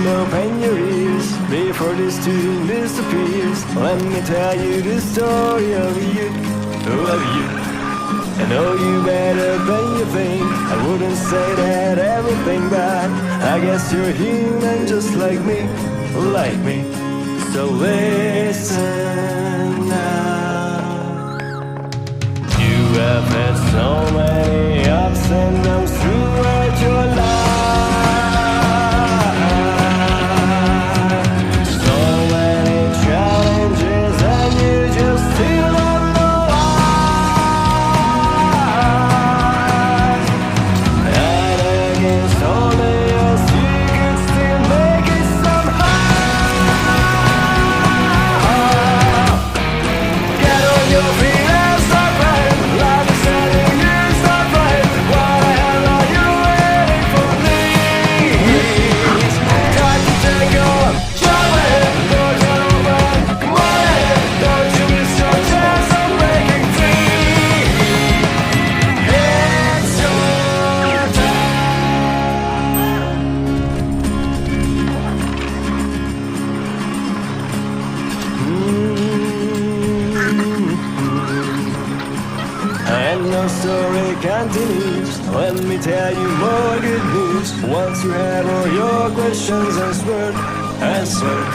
friend, open your ears before this tune disappears. Let me tell you the story of you. I know you better than you think. I wouldn't say that everything bad. I guess you're human just like me, like me. So listen now. You have had so many ups and downs throughout your life. So many challenges and you just still don't know why. And against all the odds you can still make it somehow. Get on your feet and start right. Life is telling you start right. What the hell are you waiting for? Please try to take on your way. Doors are open, come on in. Don't you miss your chance of breaking free. It's your And no story continues. Let me tell you more good news. Once you have all your questions answered.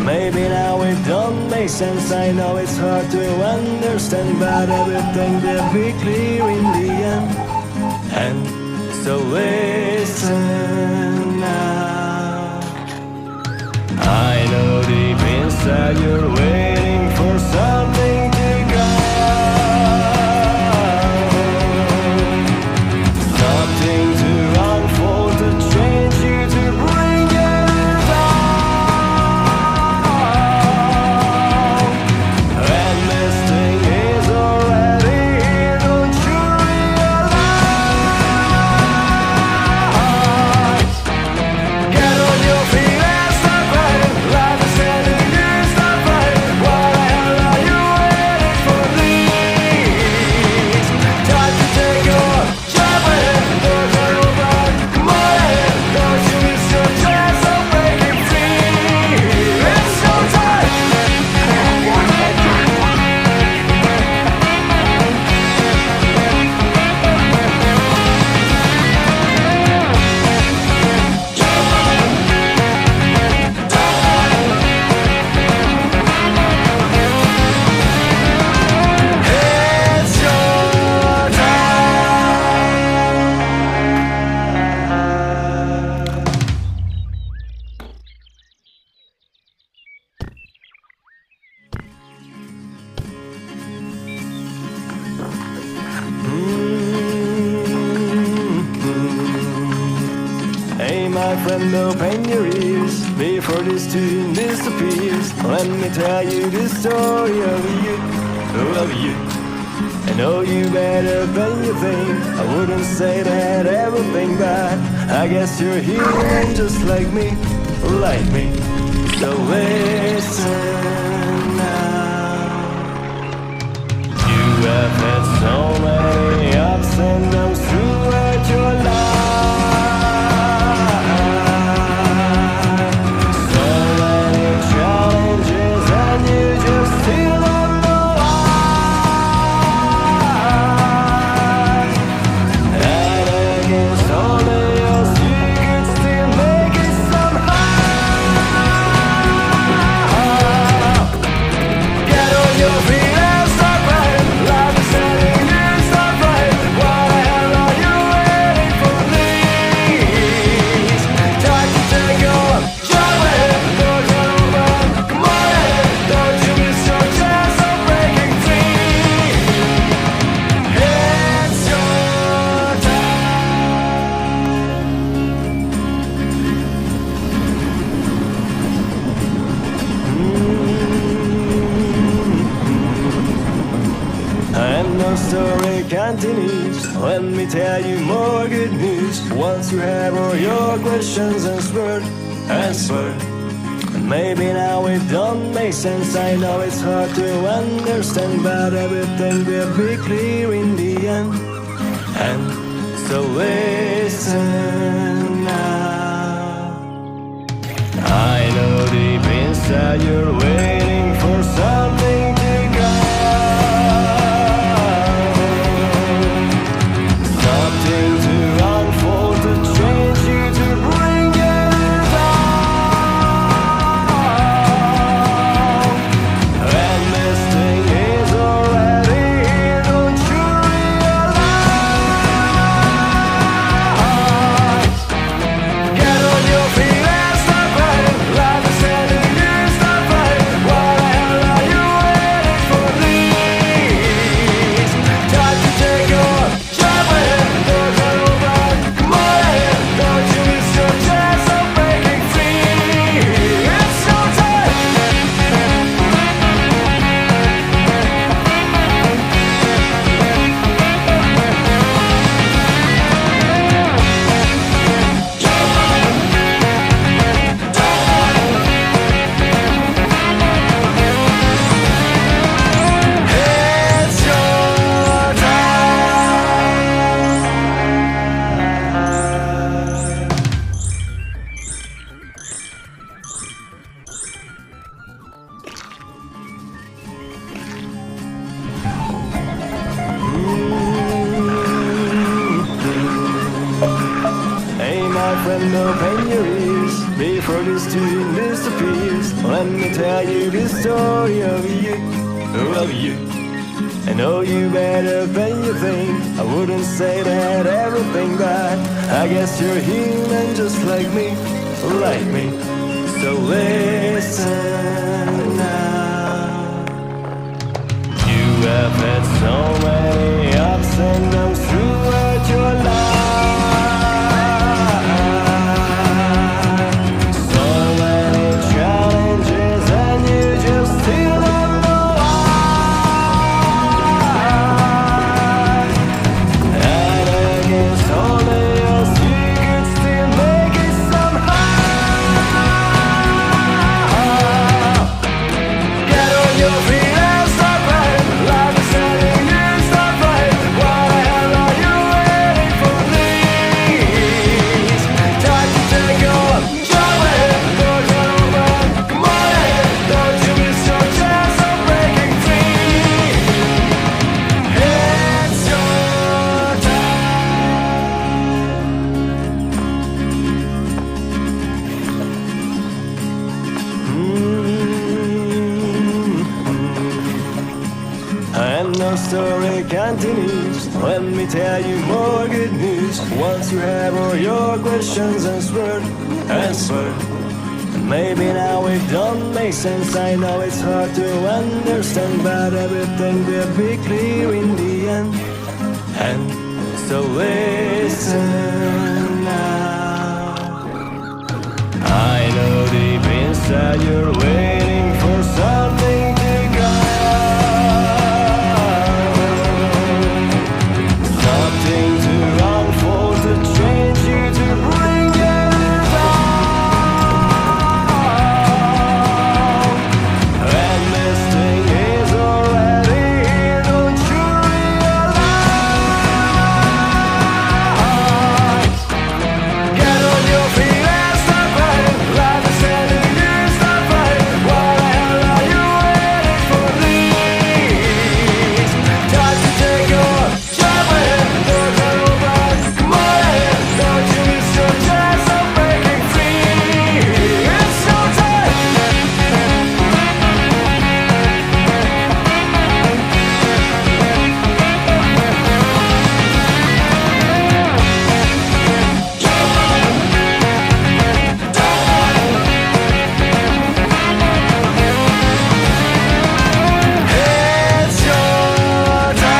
Maybe now it don't make sense. I know it's hard to understand, but everything will be clear in the end. And so listen now. I know deep inside you're waiting for something to go. Something to unfold, to change you, to bring you down. And this thing is already here, don't you realize? Get on your feet and start right. Life is telling you start right. What the hell are you waiting for? Please try to take your job in. Doors are open, come on in. Don't you miss your chance of breaking free. It's your time. It's your Hey my friend, open your ears before this tune disappears. Let me tell you the story of you. I know you better than you think. I wouldn't say that everything bad. I guess you're human just like me, like me. So listen now. You have had so many ups and downs throughout your life. So many challenges and you just still don't know why. And against all the odds you can still make it somehow. Get on your feet and start right. Life is telling you start right. What the hell are you waiting for? Please try to take your job in. Doors are open, come on in. Don't you miss your chance of breaking free. It's your And no story continues. Let me tell you more good news. Once you have all your questions answered. And maybe now it don't make sense. I know it's hard to understand, but everything will be clear in the end. And so listen now. I know deep inside you're waiting for something to come, something to unfold, to change you, to bring you down. And this thing is already here, don't you realize? Get on your feet and start fighting. Life is sending you, start fighting. What the hell are you waiting for? Please, time to take your job ahead. Don't turn over, come on ahead. Don't you miss your chance of breaking free. It's your time. It's your Hey my friend, open your ears before this tune disappears. Let me tell you the story of you, of you. I know you better than you think. I wouldn't say that everything bad. I guess you're human just like me, like me. So listen now. You have had so many ups and downs throughout your life, so many challenges, and you just still don't know why. And against all the odds, you could still make it somehow. Get on your feet and start fighting. Life is sending you, start fighting. What the hell are you waiting for? Please, time to take your job ahead. Don't turn over, come on ahead. Don't you miss your chance of breaking free. It's your And the story continues. Let me tell you more good news. Once you have all your questions answered, and maybe now it don't make sense. I know it's hard to understand, but everything will be clear in the end. And so listen now. I know deep inside you're waiting for something to come, something to unfold, to change you, to bring you down. And this thing is already here, don't you realize? Get on your feet and start fighting. Life is sending you, start fighting. What the hell are you waiting for? Please, time to take your job ahead. Don't turn over, come on ahead. Don't you miss your chance of breaking free. It's your time. It's your time.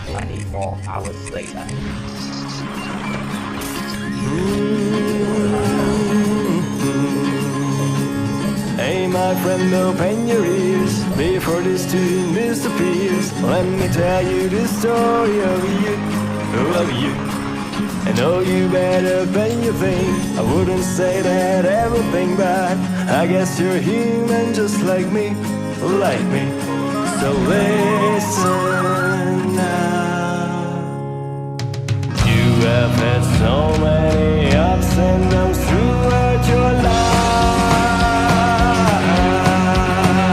24 hours later. Hey my friend, open your ears before this tune disappears. Let me tell you the story of you, of you. I know you better than you think. I wouldn't say that everything bad. I guess you're human just like me, like me. So listen.